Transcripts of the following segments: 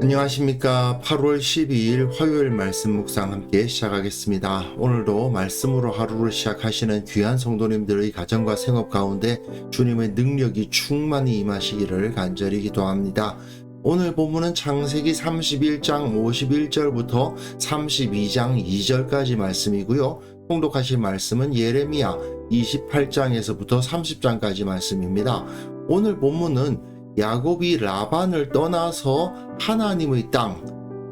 안녕하십니까. 8월 12일 화요일 말씀 묵상 함께 시작하겠습니다. 오늘도 말씀으로 하루를 시작하시는 귀한 성도님들의 가정과 생업 가운데 주님의 능력이 충만히 임하시기를 간절히 기도합니다. 오늘 본문은 창세기 31장 51절부터 32장 2절까지 말씀이고요. 통독하실 말씀은 예레미야 28장에서부터 30장까지 말씀입니다. 오늘 본문은 야곱이 라반을 떠나서 하나님의 땅,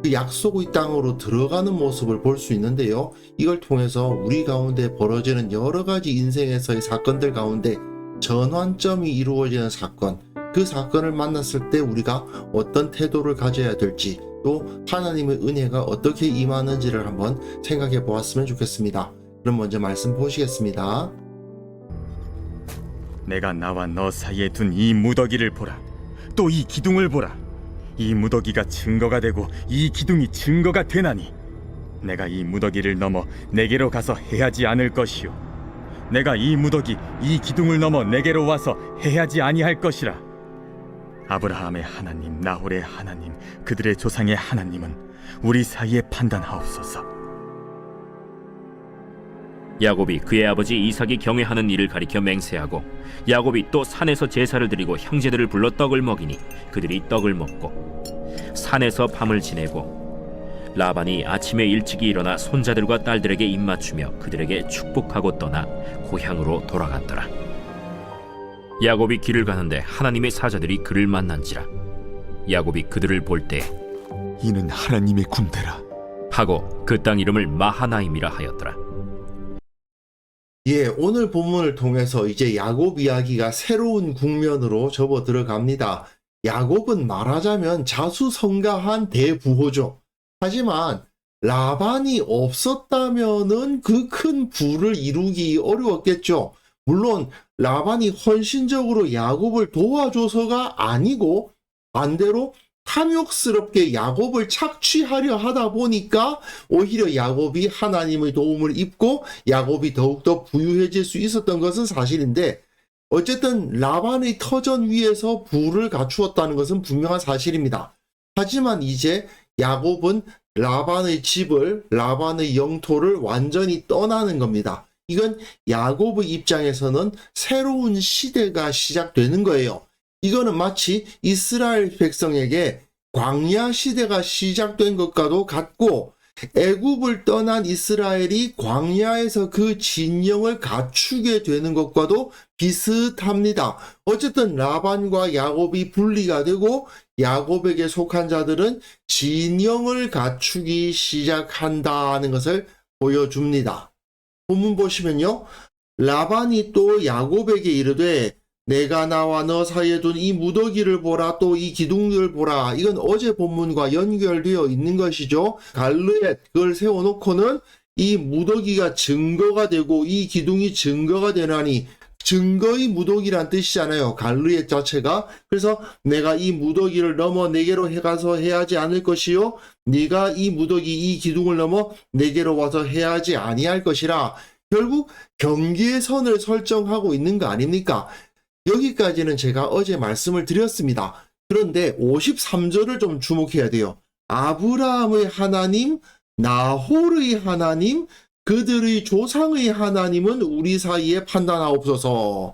그 약속의 땅으로 들어가는 모습을 볼 수 있는데요. 이걸 통해서 우리 가운데 벌어지는 여러 가지 인생에서의 사건들 가운데 전환점이 이루어지는 사건, 그 사건을 만났을 때 우리가 어떤 태도를 가져야 될지, 또 하나님의 은혜가 어떻게 임하는지를 한번 생각해 보았으면 좋겠습니다. 그럼 먼저 말씀 보시겠습니다. 내가 나와 너 사이에 둔 이 무더기를 보라. 또 이 기둥을 보라. 이 무더기가 증거가 되고 이 기둥이 증거가 되나니 내가 이 무더기를 넘어 내게로 가서 해하지 않을 것이요 내가 이 무더기 이 기둥을 넘어 내게로 와서 해하지 아니할 것이라. 아브라함의 하나님, 나홀의 하나님, 그들의 조상의 하나님은 우리 사이에 판단하옵소서. 야곱이 그의 아버지 이삭이 경외하는 일을 가리켜 맹세하고 야곱이 또 산에서 제사를 드리고 형제들을 불러 떡을 먹이니 그들이 떡을 먹고 산에서 밤을 지내고 라반이 아침에 일찍이 일어나 손자들과 딸들에게 입맞추며 그들에게 축복하고 떠나 고향으로 돌아갔더라. 야곱이 길을 가는데 하나님의 사자들이 그를 만난지라. 야곱이 그들을 볼 때 이는 하나님의 군대라 하고 그 땅 이름을 마하나임이라 하였더라. 오늘 본문을 통해서 이제 야곱 이야기가 새로운 국면으로 접어 들어갑니다. 야곱은 말하자면 자수성가한 대부호죠. 하지만 라반이 없었다면은 그 큰 부를 이루기 어려웠겠죠. 물론 라반이 헌신적으로 야곱을 도와줘서가 아니고 반대로 탐욕스럽게 야곱을 착취하려 하다 보니까 오히려 야곱이 하나님의 도움을 입고 야곱이 더욱더 부유해질 수 있었던 것은 사실인데, 어쨌든 라반의 터전 위에서 부를 갖추었다는 것은 분명한 사실입니다. 하지만 이제 야곱은 라반의 집을, 라반의 영토를 완전히 떠나는 겁니다. 이건 야곱의 입장에서는 새로운 시대가 시작되는 거예요. 이거는 마치 이스라엘 백성에게 광야 시대가 시작된 것과도 같고, 애굽을 떠난 이스라엘이 광야에서 그 진영을 갖추게 되는 것과도 비슷합니다. 어쨌든 라반과 야곱이 분리가 되고 야곱에게 속한 자들은 진영을 갖추기 시작한다는 것을 보여줍니다. 본문 보시면요, 라반이 또 야곱에게 이르되 내가 나와 너 사이에 둔 이 무더기를 보라, 또 이 기둥을 보라. 이건 어제 본문과 연결되어 있는 것이죠. 갈르에 그걸 세워놓고는 이 무더기가 증거가 되고 이 기둥이 증거가 되나니, 증거의 무더기란 뜻이잖아요, 갈르의 자체가. 그래서 내가 이 무더기를 넘어 내게로 해가서 해하지 않을 것이요 네가 이 무더기 이 기둥을 넘어 내게로 와서 해하지 아니할 것이라. 결국 경계의 선을 설정하고 있는 거 아닙니까? 여기까지는 제가 어제 말씀을 드렸습니다. 그런데 53절을 좀 주목해야 돼요. 아브라함의 하나님, 나홀의 하나님, 그들의 조상의 하나님은 우리 사이에 판단하옵소서.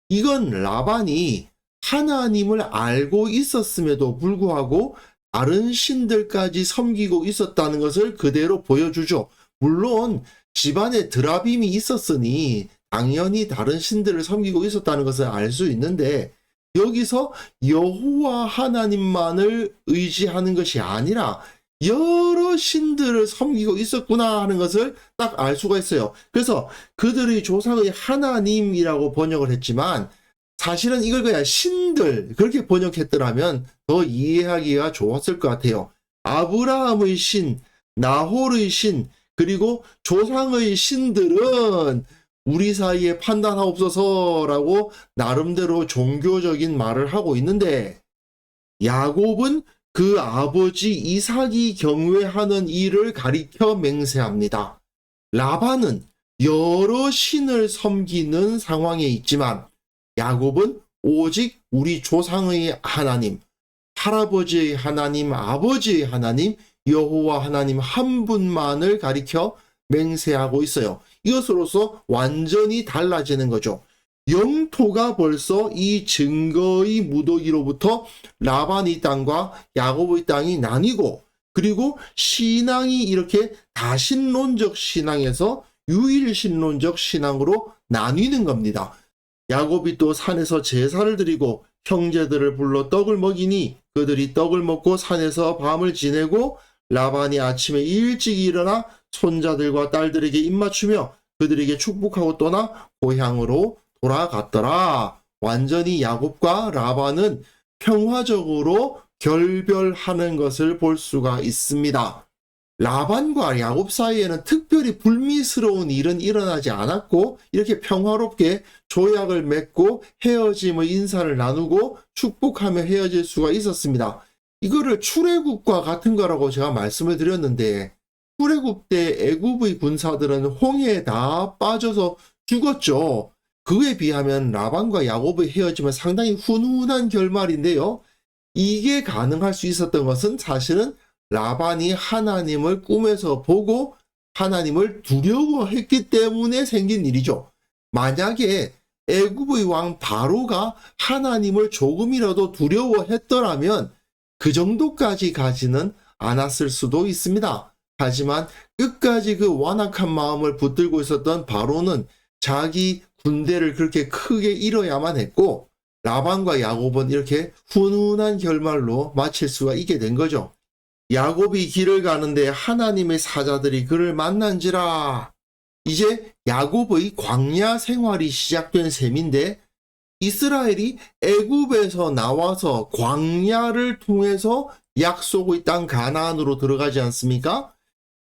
이건 라반이 하나님을 알고 있었음에도 불구하고 다른 신들까지 섬기고 있었다는 것을 그대로 보여주죠. 물론 집안에 드라빔이 있었으니 당연히 다른 신들을 섬기고 있었다는 것을 알 수 있는데, 여기서 여호와 하나님만을 의지하는 것이 아니라 여러 신들을 섬기고 있었구나 하는 것을 딱 알 수가 있어요. 그래서 그들의 조상의 하나님이라고 번역을 했지만 사실은 이걸 그냥 신들, 그렇게 번역했더라면 더 이해하기가 좋았을 것 같아요. 아브라함의 신, 나홀의 신, 그리고 조상의 신들은 우리 사이에 판단하옵소서라고 나름대로 종교적인 말을 하고 있는데, 야곱은 그 아버지 이삭이 경외하는 일을 가리켜 맹세합니다. 라반은 여러 신을 섬기는 상황에 있지만 야곱은 오직 우리 조상의 하나님, 할아버지의 하나님, 아버지의 하나님, 여호와 하나님 한 분만을 가리켜 맹세하고 있어요. 이것으로서 완전히 달라지는 거죠. 영토가 벌써 이 증거의 무더기로부터 라반의 땅과 야곱의 땅이 나뉘고, 그리고 신앙이 이렇게 다신론적 신앙에서 유일신론적 신앙으로 나뉘는 겁니다. 야곱이 또 산에서 제사를 드리고 형제들을 불러 떡을 먹이니 그들이 떡을 먹고 산에서 밤을 지내고, 라반이 아침에 일찍 일어나 손자들과 딸들에게 입맞추며 그들에게 축복하고 떠나 고향으로 돌아갔더라. 완전히 야곱과 라반은 평화적으로 결별하는 것을 볼 수가 있습니다. 라반과 야곱 사이에는 특별히 불미스러운 일은 일어나지 않았고, 이렇게 평화롭게 조약을 맺고 헤어짐의 인사를 나누고 축복하며 헤어질 수가 있었습니다. 이거를 출애굽과 같은 거라고 제가 말씀을 드렸는데, 출애굽 때 애굽의 군사들은 홍해에 다 빠져서 죽었죠. 그에 비하면 라반과 야곱의 헤어짐은 상당히 훈훈한 결말인데요. 이게 가능할 수 있었던 것은 사실은 라반이 하나님을 꿈에서 보고 하나님을 두려워했기 때문에 생긴 일이죠. 만약에 애굽의 왕 바로가 하나님을 조금이라도 두려워했더라면 그 정도까지 가지는 않았을 수도 있습니다. 하지만 끝까지 그 완악한 마음을 붙들고 있었던 바로는 자기 군대를 그렇게 크게 잃어야만 했고, 라반과 야곱은 이렇게 훈훈한 결말로 마칠 수가 있게 된 거죠. 야곱이 길을 가는데 하나님의 사자들이 그를 만난지라. 이제 야곱의 광야 생활이 시작된 셈인데, 이스라엘이 애굽에서 나와서 광야를 통해서 약속의 땅 가나안으로 들어가지 않습니까?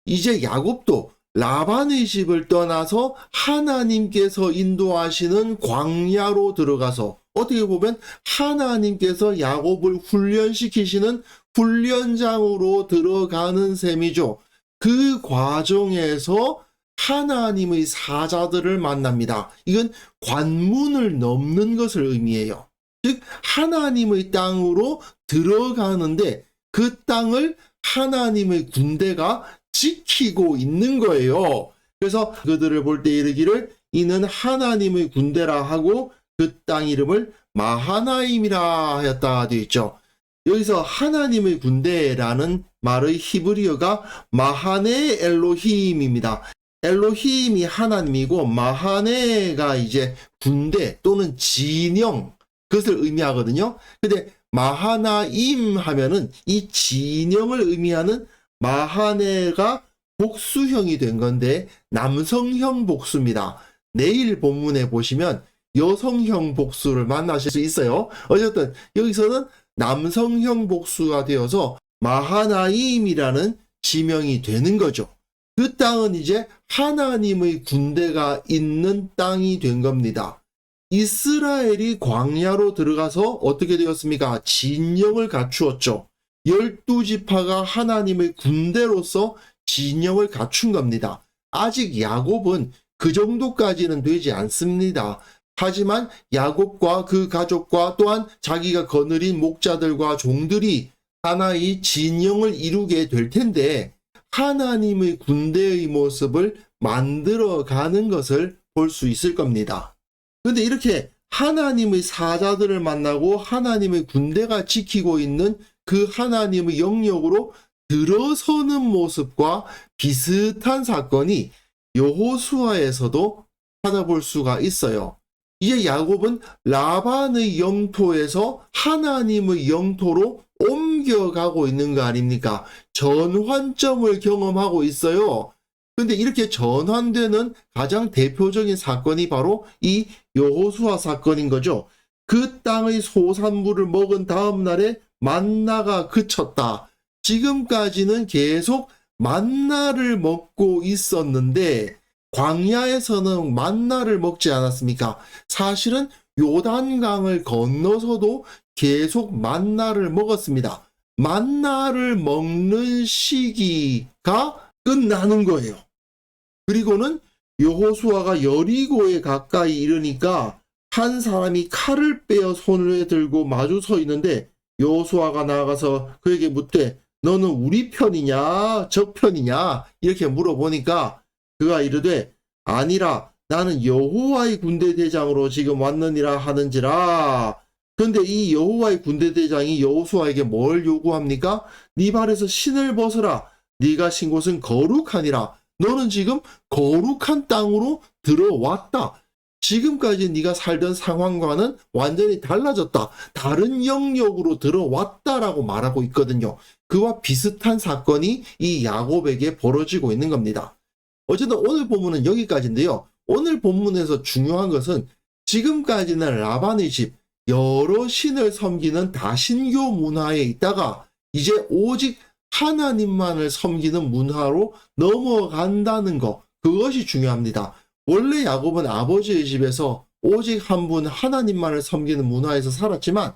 이제 야곱도 라반의 집을 떠나서 하나님께서 인도하시는 광야로 들어가서, 어떻게 보면 하나님께서 야곱을 훈련시키시는 훈련장으로 들어가는 셈이죠. 그 과정에서 하나님의 사자들을 만납니다. 이건 관문을 넘는 것을 의미해요. 즉 하나님의 땅으로 들어가는데 그 땅을 하나님의 군대가 지키고 있는 거예요. 그래서 그들을 볼 때 이르기를 이는 하나님의 군대라 하고 그 땅 이름을 마하나임이라 하였다 되어 있죠. 여기서 하나님의 군대라는 말의 히브리어가 마하네 엘로힘입니다. 엘로힘이 하나님이고 마하네가 이제 군대 또는 진영, 그것을 의미하거든요. 근데 마하나임 하면은 이 진영을 의미하는 마하네가 복수형이 된 건데 남성형 복수입니다. 내일 본문에 보시면 여성형 복수를 만나실 수 있어요. 어쨌든 여기서는 남성형 복수가 되어서 마하나임이라는 지명이 되는 거죠. 그 땅은 이제 하나님의 군대가 있는 땅이 된 겁니다. 이스라엘이 광야로 들어가서 어떻게 되었습니까? 진영을 갖추었죠. 12지파가 하나님의 군대로서 진영을 갖춘 겁니다. 아직 야곱은 그 정도까지는 되지 않습니다. 하지만 야곱과 그 가족과 또한 자기가 거느린 목자들과 종들이 하나의 진영을 이루게 될 텐데, 하나님의 군대의 모습을 만들어가는 것을 볼 수 있을 겁니다. 그런데 이렇게 하나님의 사자들을 만나고 하나님의 군대가 지키고 있는 그 하나님의 영역으로 들어서는 모습과 비슷한 사건이 여호수아에서도 찾아볼 수가 있어요. 이제 야곱은 라반의 영토에서 하나님의 영토로 옮겨가고 있는 거 아닙니까? 전환점을 경험하고 있어요. 근데 이렇게 전환되는 가장 대표적인 사건이 바로 이 여호수아 사건인 거죠. 그 땅의 소산물을 먹은 다음 날에 만나가 그쳤다. 지금까지는 계속 만나를 먹고 있었는데 광야에서는 만나를 먹지 않았습니까? 사실은 요단강을 건너서도 계속 만나를 먹었습니다. 만나를 먹는 시기가 끝나는 거예요. 그리고는 여호수아가 여리고에 가까이 이르니까 한 사람이 칼을 빼어 손에 들고 마주 서 있는데 여호수아가 나아가서 그에게 묻되 너는 우리 편이냐 적 편이냐 이렇게 물어보니까 그가 이르되 아니라 나는 여호와의 군대 대장으로 지금 왔느니라 하는지라. 그런데 이 여호와의 군대 대장이 여호수아에게 뭘 요구합니까? 네 발에서 신을 벗으라. 네가 신 곳은 거룩하니라. 너는 지금 거룩한 땅으로 들어왔다. 지금까지 네가 살던 상황과는 완전히 달라졌다. 다른 영역으로 들어왔다라고 말하고 있거든요. 그와 비슷한 사건이 이 야곱에게 벌어지고 있는 겁니다. 어쨌든 오늘 본문은 여기까지인데요. 오늘 본문에서 중요한 것은 지금까지는 라반의 집 여러 신을 섬기는 다신교 문화에 있다가 이제 오직 하나님만을 섬기는 문화로 넘어간다는 것, 그것이 중요합니다. 원래 야곱은 아버지의 집에서 오직 한 분 하나님만을 섬기는 문화에서 살았지만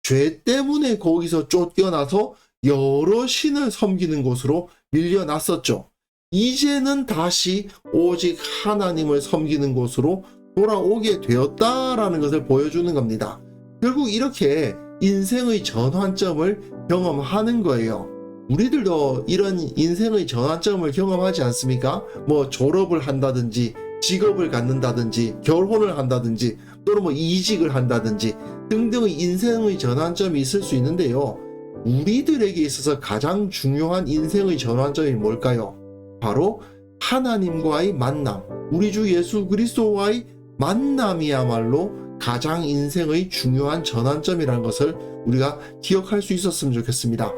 죄 때문에 거기서 쫓겨나서 여러 신을 섬기는 곳으로 밀려났었죠. 이제는 다시 오직 하나님을 섬기는 곳으로 돌아오게 되었다라는 것을 보여주는 겁니다. 결국 이렇게 인생의 전환점을 경험하는 거예요. 우리들도 이런 인생의 전환점을 경험하지 않습니까? 뭐 졸업을 한다든지 직업을 갖는다든지 결혼을 한다든지 또는 뭐 이직을 한다든지 등등의 인생의 전환점이 있을 수 있는데요. 우리들에게 있어서 가장 중요한 인생의 전환점이 뭘까요? 바로 하나님과의 만남, 우리 주 예수 그리스도와의 만남이야말로 가장 인생의 중요한 전환점이라는 것을 우리가 기억할 수 있었으면 좋겠습니다.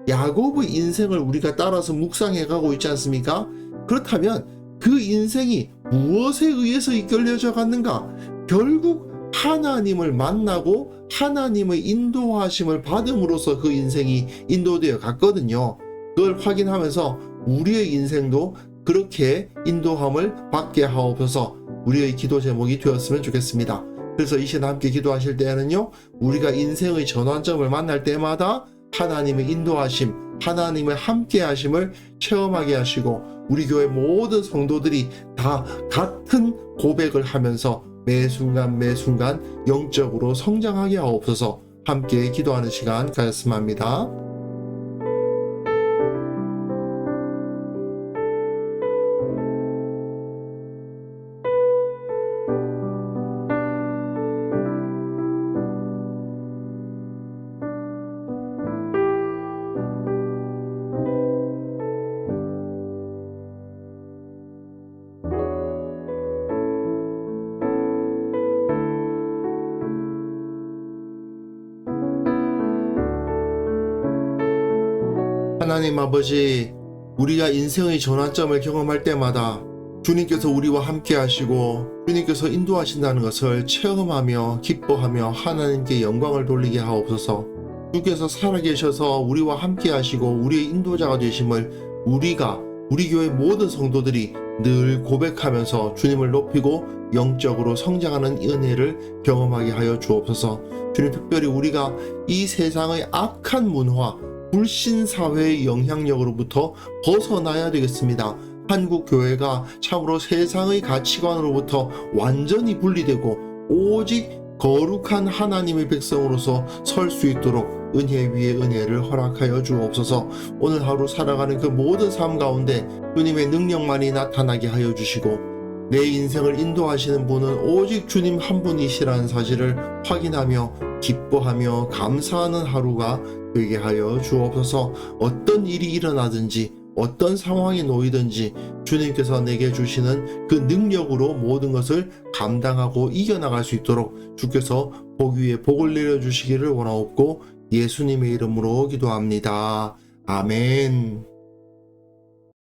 야곱의 인생을 우리가 따라서 묵상해 가고 있지 않습니까? 그렇다면 그 인생이 무엇에 의해서 이끌려져 갔는가? 결국 하나님을 만나고 하나님의 인도하심을 받음으로써 그 인생이 인도되어 갔거든요. 그걸 확인하면서 우리의 인생도 그렇게 인도함을 받게 하옵소서. 우리의 기도 제목이 되었으면 좋겠습니다. 그래서 이 시간 함께 기도하실 때에는요, 우리가 인생의 전환점을 만날 때마다 하나님의 인도하심, 하나님의 함께 하심을 체험하게 하시고 우리 교회 모든 성도들이 다 같은 고백을 하면서 매 순간 영적으로 성장하게 하옵소서. 함께 기도하는 시간 가졌으면 합니다. 하나님 아버지, 우리가 인생의 전환점을 경험할 때마다 주님께서 우리와 함께 하시고 주님께서 인도하신다는 것을 체험하며 기뻐하며 하나님께 영광을 돌리게 하옵소서. 주께서 살아계셔서 우리와 함께 하시고 우리의 인도자가 되심을 우리 교회 모든 성도들이 늘 고백하면서 주님을 높이고 영적으로 성장하는 은혜를 경험하게 하여 주옵소서. 주님, 특별히 우리가 이 세상의 악한 문화, 불신 사회의 영향력으로부터 벗어나야 되겠습니다. 한국 교회가 참으로 세상의 가치관으로부터 완전히 분리되고 오직 거룩한 하나님의 백성으로서 설 수 있도록 은혜 위에 은혜를 허락하여 주옵소서. 오늘 하루 살아가는 그 모든 삶 가운데 주님의 능력만이 나타나게 하여 주시고 내 인생을 인도하시는 분은 오직 주님 한 분이시라는 사실을 확인하며 기뻐하며 감사하는 하루가 되게 하여 주옵소서. 어떤 일이 일어나든지 어떤 상황에 놓이든지 주님께서 내게 주시는 그 능력으로 모든 것을 감당하고 이겨나갈 수 있도록 주께서 복 위에 복을 내려주시기를 원하옵고 예수님의 이름으로 기도합니다. 아멘.